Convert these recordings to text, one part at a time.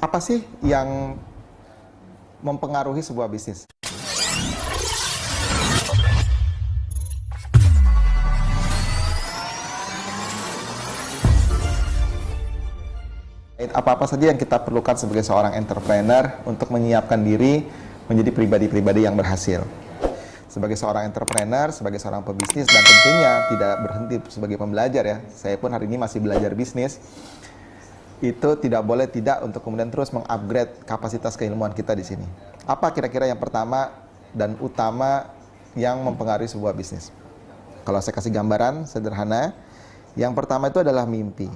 Apa sih yang mempengaruhi sebuah bisnis? Apa-apa saja yang kita perlukan sebagai seorang entrepreneur untuk menyiapkan diri menjadi pribadi-pribadi yang berhasil. Sebagai seorang entrepreneur, sebagai seorang pebisnis, dan tentunya tidak berhenti sebagai pembelajar ya. Saya pun hari ini masih belajar bisnis. Itu tidak boleh tidak untuk kemudian terus mengupgrade kapasitas keilmuan kita di sini. Apa kira-kira yang pertama dan utama yang mempengaruhi sebuah bisnis? Kalau saya kasih gambaran sederhana, yang pertama itu adalah mimpi.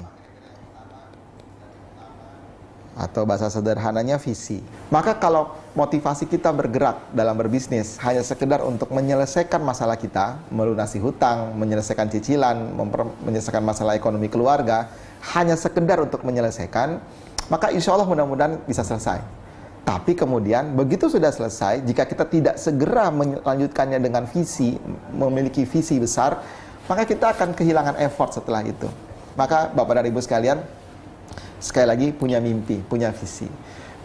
Atau bahasa sederhananya visi. Maka kalau motivasi kita bergerak dalam berbisnis hanya sekedar untuk menyelesaikan masalah kita, melunasi hutang, menyelesaikan cicilan, menyelesaikan masalah ekonomi keluarga, hanya sekedar untuk menyelesaikan, maka insya Allah mudah-mudahan bisa selesai. Tapi kemudian begitu sudah selesai, jika kita tidak segera melanjutkannya dengan visi, memiliki visi besar, maka kita akan kehilangan effort setelah itu. Maka Bapak dan Ibu sekalian, sekali lagi punya mimpi, punya visi.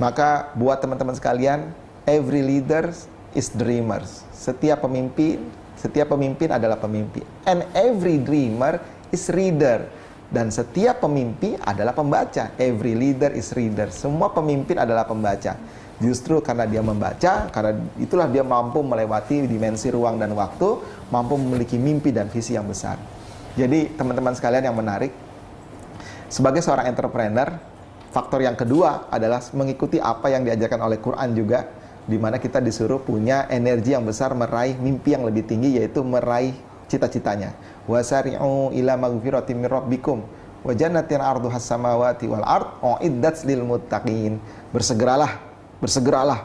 Maka buat teman-teman sekalian, every leader is dreamers. Setiap pemimpin adalah pemimpi. And every dreamer is reader. Dan setiap pemimpi adalah pembaca. Every leader is reader. Semua pemimpin adalah pembaca. Justru karena dia membaca, karena itulah dia mampu melewati dimensi ruang dan waktu, mampu memiliki mimpi dan visi yang besar. Jadi teman-teman sekalian yang menarik, sebagai seorang entrepreneur, faktor yang kedua adalah mengikuti apa yang diajarkan oleh Quran juga, di mana kita disuruh punya energi yang besar meraih mimpi yang lebih tinggi, yaitu meraih cita-citanya. Wasari'u ila magfiratin min rabbikum wa jannatin 'arduhas samawati wal ard uiddat lil muttaqin. Bersegeralah,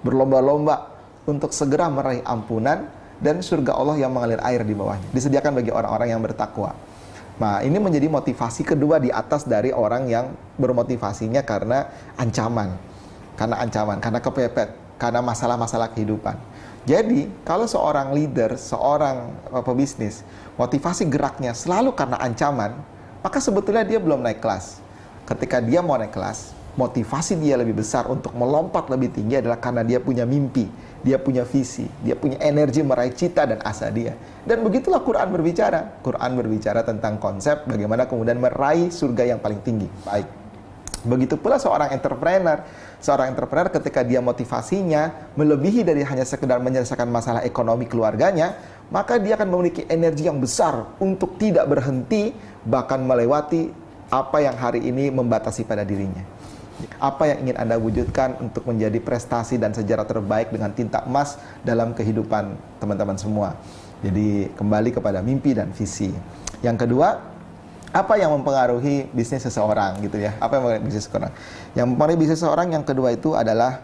berlomba-lomba untuk segera meraih ampunan dan surga Allah yang mengalir air di bawahnya. Disediakan bagi orang-orang yang bertakwa. Nah, ini menjadi motivasi kedua di atas dari orang yang bermotivasinya karena ancaman, karena kepepet, karena masalah-masalah kehidupan. Jadi, kalau seorang leader, seorang pebisnis, motivasi geraknya selalu karena ancaman, maka sebetulnya dia belum naik kelas. Ketika dia mau naik kelas, motivasi dia lebih besar untuk melompat lebih tinggi adalah karena dia punya mimpi, dia punya visi, dia punya energi meraih cita dan asa dia. Dan begitulah Quran berbicara. Quran berbicara tentang konsep bagaimana kemudian meraih surga yang paling tinggi. Baik. Begitu pula seorang entrepreneur. Seorang entrepreneur ketika dia motivasinya melebihi dari hanya sekedar menyelesaikan masalah ekonomi keluarganya, maka dia akan memiliki energi yang besar untuk tidak berhenti, bahkan melewati apa yang hari ini membatasi pada dirinya. Apa yang ingin Anda wujudkan untuk menjadi prestasi dan sejarah terbaik dengan tinta emas dalam kehidupan teman-teman semua. Jadi kembali kepada mimpi dan visi. Yang kedua, apa yang mempengaruhi bisnis seseorang gitu ya? Apa yang mempengaruhi bisnis seseorang? Yang mempengaruhi bisnis seseorang yang kedua itu adalah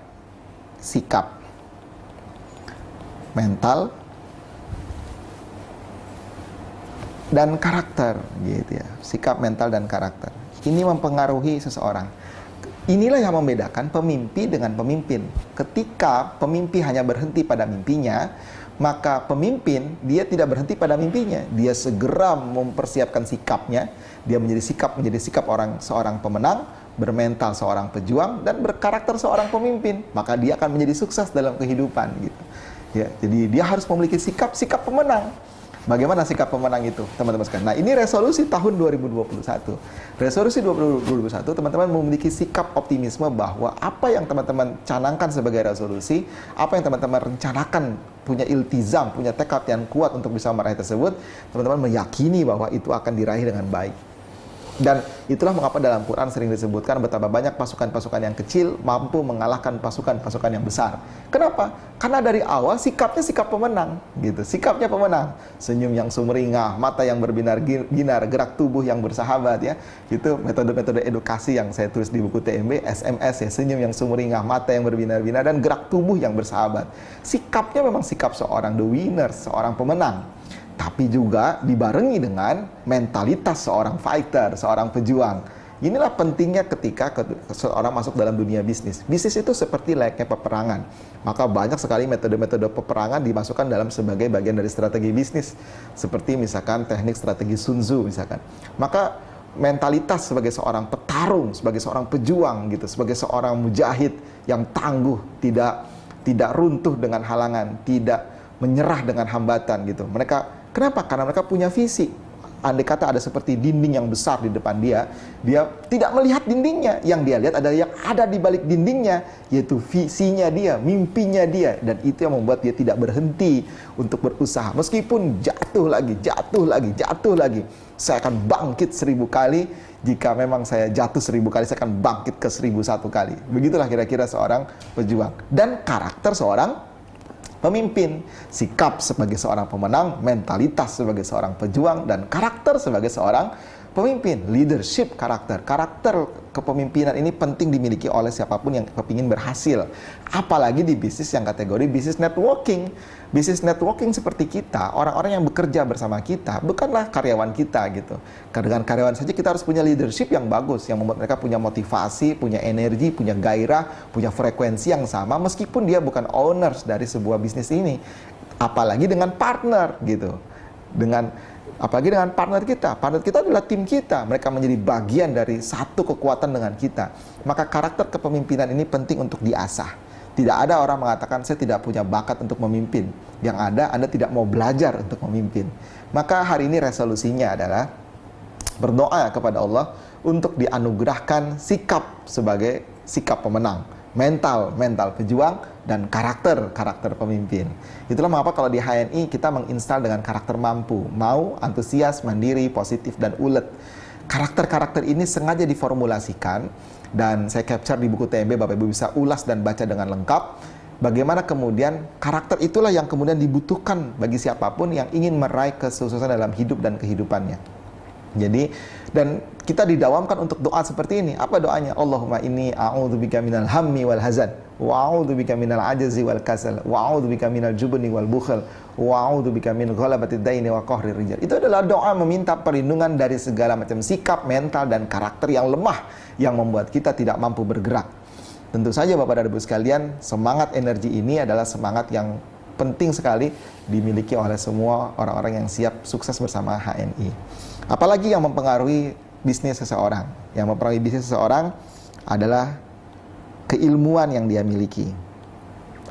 sikap, mental, dan karakter gitu ya. Sikap, mental, dan karakter. Ini mempengaruhi seseorang. Inilah yang membedakan pemimpi dengan pemimpin. Ketika pemimpi hanya berhenti pada mimpinya, maka pemimpin dia tidak berhenti pada mimpinya. Dia segera mempersiapkan sikapnya. Dia menjadi sikap seorang pemenang, bermental seorang pejuang, dan berkarakter seorang pemimpin. Maka dia akan menjadi sukses dalam kehidupan gitu. Ya, jadi dia harus memiliki sikap pemenang. Bagaimana sikap pemenang itu, teman-teman sekalian? Nah, ini resolusi tahun 2021. Resolusi 2021, teman-teman memiliki sikap optimisme bahwa apa yang teman-teman canangkan sebagai resolusi, apa yang teman-teman rencanakan, punya iltizam, punya tekad yang kuat untuk bisa meraih tersebut, teman-teman meyakini bahwa itu akan diraih dengan baik. Dan itulah mengapa dalam Quran sering disebutkan betapa banyak pasukan-pasukan yang kecil mampu mengalahkan pasukan-pasukan yang besar. Kenapa? Karena dari awal sikapnya sikap pemenang, gitu. Sikapnya pemenang. Senyum yang sumringah, mata yang berbinar-binar, gerak tubuh yang bersahabat ya. Itu metode-metode edukasi yang saya tulis di buku TMB, SMS ya. Senyum yang sumringah, mata yang berbinar-binar, dan gerak tubuh yang bersahabat. Sikapnya memang sikap seorang the winner, seorang pemenang. Tapi juga dibarengi dengan mentalitas seorang fighter, seorang pejuang. Inilah pentingnya ketika seorang masuk dalam dunia bisnis. Bisnis itu seperti layaknya peperangan. Maka banyak sekali metode-metode peperangan dimasukkan dalam sebagai bagian dari strategi bisnis. Seperti misalkan teknik strategi Sun Tzu misalkan. Maka mentalitas sebagai seorang petarung, sebagai seorang pejuang gitu, sebagai seorang mujahid yang tangguh, tidak runtuh dengan halangan, tidak menyerah dengan hambatan gitu. Mereka, kenapa? Karena mereka punya visi. Andai kata ada seperti dinding yang besar di depan dia tidak melihat dindingnya. Yang dia lihat adalah yang ada di balik dindingnya, yaitu visinya dia, mimpinya dia. Dan itu yang membuat dia tidak berhenti untuk berusaha. Meskipun jatuh lagi, jatuh lagi, jatuh lagi. Saya akan bangkit 1000 kali. Jika memang saya jatuh 1000 kali, saya akan bangkit ke 1001 kali. Begitulah kira-kira seorang pejuang. Dan karakter seorang pemimpin, sikap sebagai seorang pemenang, mentalitas sebagai seorang pejuang, dan karakter sebagai seorang pemimpin, leadership karakter. Karakter kepemimpinan ini penting dimiliki oleh siapapun yang kepingin berhasil. Apalagi di bisnis yang kategori bisnis networking. Bisnis networking seperti kita, orang-orang yang bekerja bersama kita, bukanlah karyawan kita gitu. Dengan karyawan saja kita harus punya leadership yang bagus, yang membuat mereka punya motivasi, punya energi, punya gairah, punya frekuensi yang sama, meskipun dia bukan owners dari sebuah bisnis ini. Apalagi dengan partner gitu. Apalagi dengan partner kita adalah tim kita, mereka menjadi bagian dari satu kekuatan dengan kita. Maka karakter kepemimpinan ini penting untuk diasah. Tidak ada orang mengatakan saya tidak punya bakat untuk memimpin. Yang ada, Anda tidak mau belajar untuk memimpin. Maka hari ini resolusinya adalah berdoa kepada Allah untuk dianugerahkan sikap sebagai sikap pemenang, mental pejuang, dan karakter pemimpin. Itulah mengapa kalau di HNI kita menginstal dengan karakter mampu, mau, antusias, mandiri, positif, dan ulet. Karakter-karakter ini sengaja diformulasikan dan saya capture di buku TMB, Bapak Ibu bisa ulas dan baca dengan lengkap. Bagaimana kemudian karakter itulah yang kemudian dibutuhkan bagi siapapun yang ingin meraih kesuksesan dalam hidup dan kehidupannya. Jadi, dan kita didawamkan untuk doa seperti ini. Apa doanya? Allahumma inni a'udzubika minal hammi wal hazan, wa a'udzubika minal ajzi wal kasal, wa a'udzubika minal jubni wal bukhl, wa a'udzubika min ghalabatid daini wa qahrir rijal. Itu adalah doa meminta perlindungan dari segala macam sikap, mental, dan karakter yang lemah yang membuat kita tidak mampu bergerak. Tentu saja Bapak dan Ibu sekalian, semangat energi ini adalah semangat yang penting sekali dimiliki oleh semua orang-orang yang siap sukses bersama HNI. Apalagi yang mempengaruhi bisnis seseorang. Yang mempengaruhi bisnis seseorang adalah keilmuan yang dia miliki.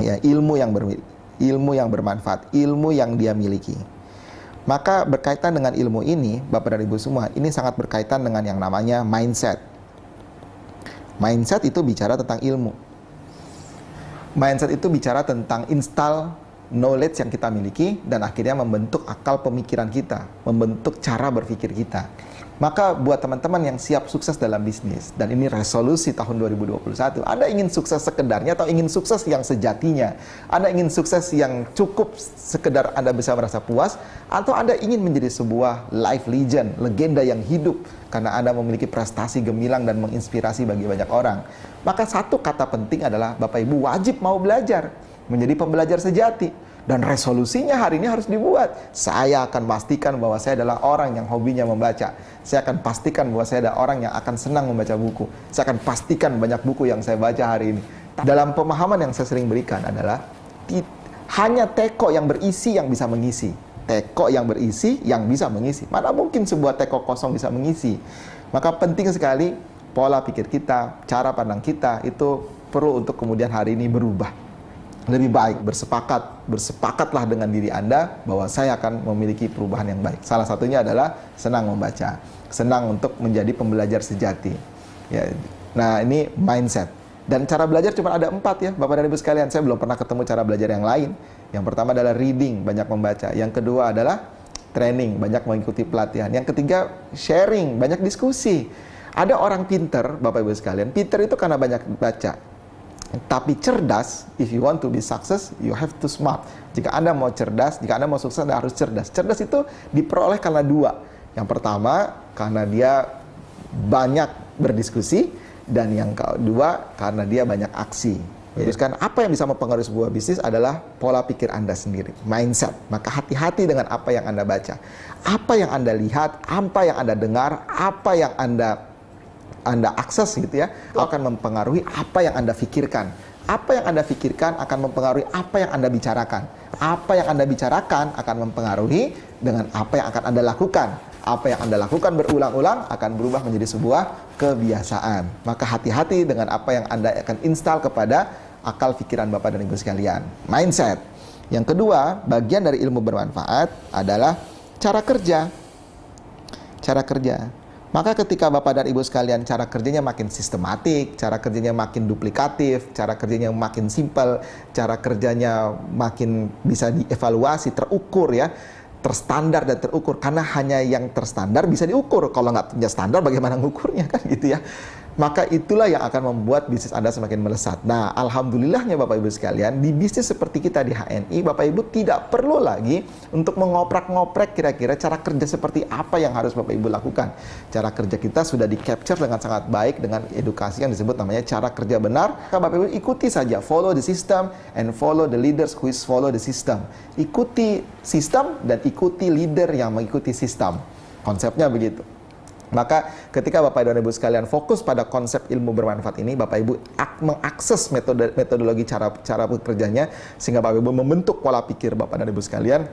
Ya, ilmu yang bermanfaat, ilmu yang dia miliki. Maka berkaitan dengan ilmu ini, Bapak dan Ibu semua, ini sangat berkaitan dengan yang namanya mindset. Mindset itu bicara tentang ilmu. Mindset itu bicara tentang install knowledge yang kita miliki dan akhirnya membentuk akal pemikiran kita, membentuk cara berpikir kita. Maka buat teman-teman yang siap sukses dalam bisnis, dan ini resolusi tahun 2021, Anda ingin sukses sekedarnya atau ingin sukses yang sejatinya? Anda ingin sukses yang cukup sekedar Anda bisa merasa puas, atau Anda ingin menjadi sebuah life legend, legenda yang hidup karena Anda memiliki prestasi gemilang dan menginspirasi bagi banyak orang? Maka satu kata penting adalah Bapak Ibu wajib mau belajar, menjadi pembelajar sejati. Dan resolusinya hari ini harus dibuat. Saya akan pastikan bahwa saya adalah orang yang hobinya membaca. Saya akan pastikan bahwa saya adalah orang yang akan senang membaca buku. Saya akan pastikan banyak buku yang saya baca hari ini. Dalam pemahaman yang saya sering berikan adalah hanya teko yang berisi yang bisa mengisi. Teko yang berisi yang bisa mengisi. Mana mungkin sebuah teko kosong bisa mengisi. Maka penting sekali pola pikir kita, cara pandang kita itu perlu untuk kemudian hari ini berubah. Lebih baik bersepakatlah dengan diri Anda bahwa saya akan memiliki perubahan yang baik. Salah satunya adalah senang membaca, senang untuk menjadi pembelajar sejati. Ya, nah ini mindset. Dan cara belajar cuma ada 4 ya, Bapak dan Ibu sekalian. Saya belum pernah ketemu cara belajar yang lain. Yang pertama adalah reading, banyak membaca. Yang kedua adalah training, banyak mengikuti pelatihan. Yang ketiga sharing, banyak diskusi. Ada orang pinter, Bapak Ibu sekalian, pinter itu karena banyak baca. Tapi cerdas, if you want to be success, you have to smart. Jika Anda mau cerdas, jika Anda mau sukses, Anda harus cerdas. Cerdas itu diperoleh karena 2. Yang pertama, karena dia banyak berdiskusi. Dan yang kedua, karena dia banyak aksi. Terus kan, apa yang bisa mempengaruhi sebuah bisnis adalah pola pikir Anda sendiri, mindset. Maka hati-hati dengan apa yang Anda baca. Apa yang Anda lihat, apa yang Anda dengar, apa yang Anda akses gitu ya, akan mempengaruhi apa yang Anda pikirkan. Apa yang Anda pikirkan akan mempengaruhi apa yang Anda bicarakan. Apa yang Anda bicarakan akan mempengaruhi dengan apa yang akan Anda lakukan. Apa yang Anda lakukan berulang-ulang akan berubah menjadi sebuah kebiasaan. Maka hati-hati dengan apa yang Anda akan install kepada akal pikiran Bapak dan Ibu sekalian. Mindset. Yang kedua, bagian dari ilmu bermanfaat adalah cara kerja. Cara kerja. Maka ketika Bapak dan Ibu sekalian cara kerjanya makin sistematik, cara kerjanya makin duplikatif, cara kerjanya makin simpel, cara kerjanya makin bisa dievaluasi, terukur ya, terstandar dan terukur. Karena hanya yang terstandar bisa diukur. Kalau nggak punya standar bagaimana ngukurnya kan gitu ya. Maka itulah yang akan membuat bisnis Anda semakin melesat. Nah, alhamdulillahnya Bapak Ibu sekalian, di bisnis seperti kita di HNI, Bapak Ibu tidak perlu lagi untuk mengoprak-ngoprek kira-kira cara kerja seperti apa yang harus Bapak Ibu lakukan. Cara kerja kita sudah di-capture dengan sangat baik dengan edukasi yang disebut namanya cara kerja benar. Maka Bapak Ibu ikuti saja, follow the system and follow the leaders who is follow the system. Ikuti sistem dan ikuti leader yang mengikuti sistem. Konsepnya begitu. Maka ketika Bapak dan Ibu sekalian fokus pada konsep ilmu bermanfaat ini, Bapak Ibu mengakses metodologi cara bekerjanya, sehingga Bapak Ibu membentuk pola pikir Bapak dan Ibu sekalian,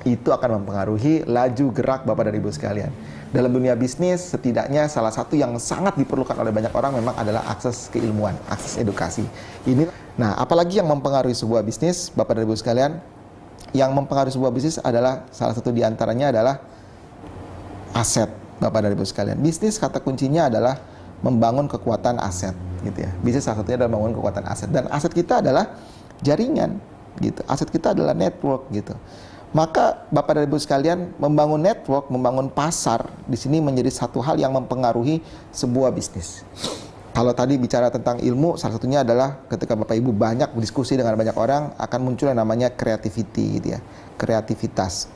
itu akan mempengaruhi laju gerak Bapak dan Ibu sekalian. Dalam dunia bisnis, setidaknya salah satu yang sangat diperlukan oleh banyak orang memang adalah akses keilmuan, akses edukasi. Nah, apalagi yang mempengaruhi sebuah bisnis, Bapak dan Ibu sekalian, yang mempengaruhi sebuah bisnis adalah, salah satu diantaranya adalah aset. Bapak dan Ibu sekalian, bisnis kata kuncinya adalah membangun kekuatan aset, gitu ya. Bisnis salah satunya adalah membangun kekuatan aset, dan aset kita adalah jaringan, gitu. Aset kita adalah network, gitu. Maka Bapak dan Ibu sekalian, membangun network, membangun pasar di sini menjadi satu hal yang mempengaruhi sebuah bisnis. Kalau tadi bicara tentang ilmu, salah satunya adalah ketika Bapak Ibu banyak berdiskusi dengan banyak orang, akan muncul yang namanya creativity, gitu ya, kreativitas.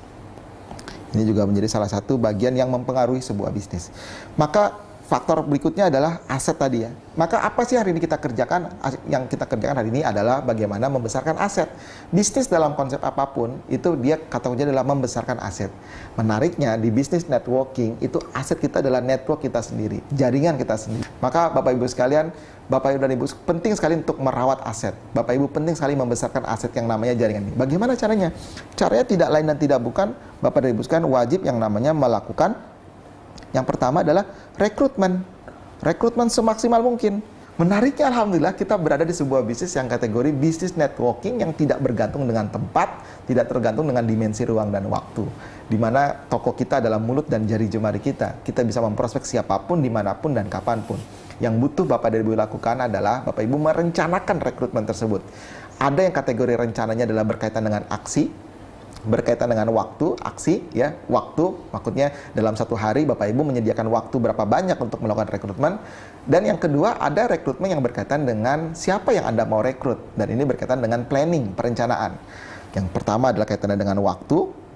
Ini juga menjadi salah satu bagian yang mempengaruhi sebuah bisnis. Maka faktor berikutnya adalah aset tadi ya. Maka apa sih hari ini kita kerjakan? Yang kita kerjakan hari ini adalah bagaimana membesarkan aset. Bisnis dalam konsep apapun, itu dia kata kuncinya adalah membesarkan aset. Menariknya di bisnis networking, itu aset kita adalah network kita sendiri, jaringan kita sendiri. Maka Bapak Ibu sekalian, Bapak Ibu dan Ibu penting sekali untuk merawat aset. Bapak Ibu penting sekali membesarkan aset yang namanya jaringan ini. Bagaimana caranya? Caranya tidak lain dan tidak bukan, Bapak dan Ibu sekalian wajib yang namanya melakukan, yang pertama adalah rekrutmen. Rekrutmen semaksimal mungkin. Menariknya alhamdulillah kita berada di sebuah bisnis yang kategori bisnis networking yang tidak bergantung dengan tempat, tidak tergantung dengan dimensi ruang dan waktu. Di mana toko kita adalah mulut dan jari jemari kita. Kita bisa memprospek siapapun, dimanapun, dan kapanpun. Yang butuh Bapak dan Ibu lakukan adalah Bapak Ibu merencanakan rekrutmen tersebut. Ada yang kategori rencananya adalah berkaitan dengan aksi, berkaitan dengan waktu, aksi, ya, waktu, maksudnya dalam satu hari Bapak Ibu menyediakan waktu berapa banyak untuk melakukan rekrutmen. Dan yang kedua, ada rekrutmen yang berkaitan dengan siapa yang Anda mau rekrut, dan ini berkaitan dengan planning, perencanaan. Yang pertama adalah kaitannya dengan waktu,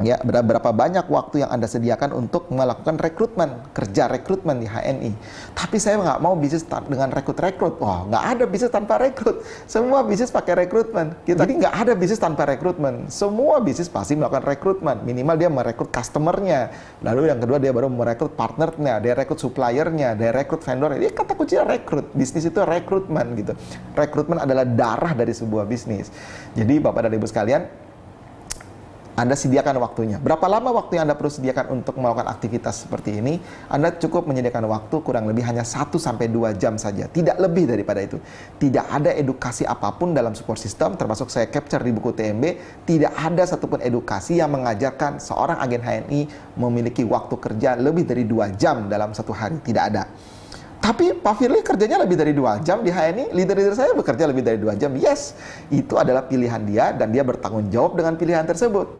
ya, berapa banyak waktu yang Anda sediakan untuk melakukan rekrutmen, kerja rekrutmen di HNI. Tapi saya nggak mau bisnis dengan rekrut-rekrut. Wah, nggak ada bisnis tanpa rekrut. Semua bisnis pakai rekrutmen. Jadi nggak ada bisnis tanpa rekrutmen. Semua bisnis pasti melakukan rekrutmen. Minimal dia merekrut customer-nya. Lalu yang kedua dia baru merekrut partner-nya, dia rekrut supplier-nya, dia rekrut vendor-nya. Dia kata kuncinya rekrut. Bisnis itu rekrutmen gitu. Rekrutmen adalah darah dari sebuah bisnis. Jadi Bapak dan Ibu sekalian, Anda sediakan waktunya. Berapa lama waktu yang Anda perlu sediakan untuk melakukan aktivitas seperti ini? Anda cukup menyediakan waktu kurang lebih hanya 1-2 jam saja. Tidak lebih daripada itu. Tidak ada edukasi apapun dalam support system, termasuk saya capture di buku TMB, tidak ada satupun edukasi yang mengajarkan seorang agen HNI memiliki waktu kerja lebih dari 2 jam dalam satu hari. Tidak ada. Tapi Pak Firly kerjanya lebih dari 2 jam di HNI, leader-leader saya bekerja lebih dari 2 jam. Yes, itu adalah pilihan dia dan dia bertanggung jawab dengan pilihan tersebut.